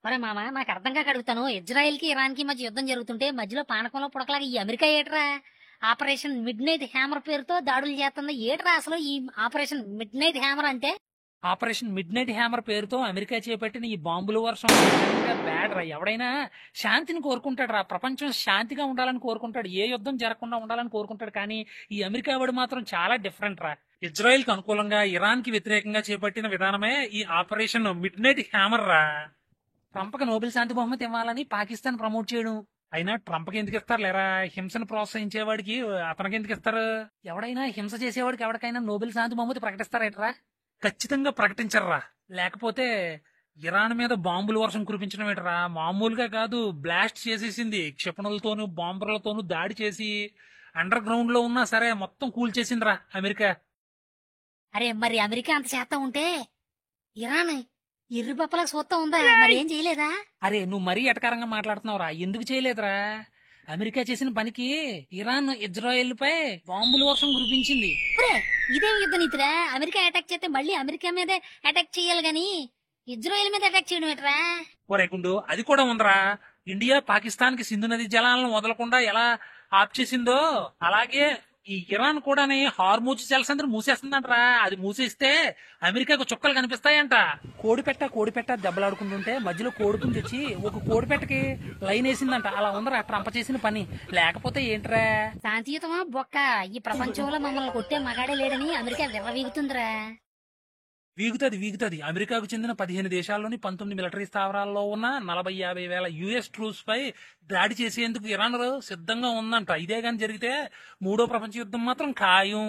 ఒరే మామ నాకు అర్థం కాక అడుగుతాను. ఇజ్రాయెల్ కి ఇరాన్ కి మధ్య యుద్ధం జరుగుతుంటే మధ్యలో పానకంలో పుడకలాగా ఈ అమెరికా ఏట్రా ఆపరేషన్ మిడ్ నైట్ హ్యామర్ పేరుతో దాడులు చేస్తుంది. ఏట్రా అసలు ఈ ఆపరేషన్ మిడ్ నైట్ హ్యామర్ అంటే? ఆపరేషన్ మిడ్ నైట్ హ్యామర్ పేరుతో అమెరికా చేపట్టిన ఈ బాంబుల వర్షం బ్యాడ్ రా. ఎవడైనా శాంతిని కోరుకుంటాడు రా. ప్రపంచం శాంతిగా ఉండాలని కోరుకుంటాడు, ఏ యుద్ధం జరగకుండా ఉండాలని కోరుకుంటాడు. కానీ ఈ అమెరికా వాడు మాత్రం చాలా డిఫరెంట్ రా. ఇజ్రాయెల్ కి అనుకూలంగా ఇరాన్ కి వ్యతిరేకంగా చేపట్టిన విధానమే ఈ ఆపరేషన్ మిడ్ నైట్ హ్యామర్ రా. ట్రంప్ కి నోబెల్ శాంతి బహుమతి ఇవ్వాలని పాకిస్తాన్ ప్రమోట్ చేయడం. అయినా ట్రంప్ కి ఎందుకు ఇస్తారు లేరా? హింసను ప్రోత్సహించేవాడికి అతనికి ఎందుకు ఇస్తారు? ఎవడైనా హింస చేసేవాడికి ఎవరికైనా నోబెల్ శాంతి బహుమతి ప్రకటిస్తారేట్రా? ఖచ్చితంగా ప్రకటించర్రా. లేకపోతే ఇరాన్ మీద బాంబుల వర్షం కురిపించడం ఏంటరా? మామూలుగా కాదు, బ్లాస్ట్ చేసేసింది. క్షిపణులతోనూ బాంబర్లతోనూ దాడి చేసి అండర్ గ్రౌండ్ లో ఉన్నా సరే మొత్తం కూల్చేసిందిరా అమెరికా. అరే మరి అమెరికా అంత చేస్తా ఉంటే ఇరాన్ ఎర్రి పప్పలకు చూస్తా ఉందా? మరి ఏం చేయలేదా? అరే నువ్వు మరీ ఎటకారంగా మాట్లాడుతున్నావురా. ఎందుకు చేయలేదురా? అమెరికా చేసిన పనికి ఇరాన్ ఇజ్రాయెల్ పై బాంబుల వర్షం కురిపించింది. ఒరే ఇదేం యుద్ధ నీతిరా? అమెరికా అటాక్ చేస్తే మళ్ళీ అమెరికా మీదే అటాక్ చేయాలి గాని ఇజ్రాయెల్ మీద అటాక్ చేయడం ఏంట్రా? ఒరే గుండు, అది కూడా ఉందరా. ఇండియా పాకిస్తాన్ కి సింధు నది జలాలను వదలకుండా ఎలా ఆప్ చేసిందో అలాగే ఈ ఇరాన్ కూడా హార్మూజ్ జలసంధిని మూసేస్తుందంటరా. అది మూసేస్తే అమెరికాకు చుక్కలు కనిపిస్తాయంట. కోడిపెట్ట దెబ్బలాడుకుంటుంటే మధ్యలో కోడిపుంజి వచ్చి ఒక కోడిపెట్టకి లైన్ వేసిందంట. అలా ఉందరా ట్రంప్ చేసిన పని. లేకపోతే ఏంట్రా? శాంతియుతమా బొక్క? ఈ ప్రపంచంలో మమ్మల్ని కొట్టే మగాడే లేడని అమెరికా విర్రవీగుతుందిరా. వీగుతుంది. అమెరికాకు చెందిన 15 దేశాల్లోని 19 మిలిటరీ స్థావరాల్లో ఉన్న 40-50 వేల యుఎస్ ట్రూప్స్ పై దాడి చేసేందుకు ఇరాన్ సిద్ధంగా ఉందంట. ఇదే గాని జరిగితే మూడో ప్రపంచ యుద్ధం మాత్రం ఖాయం.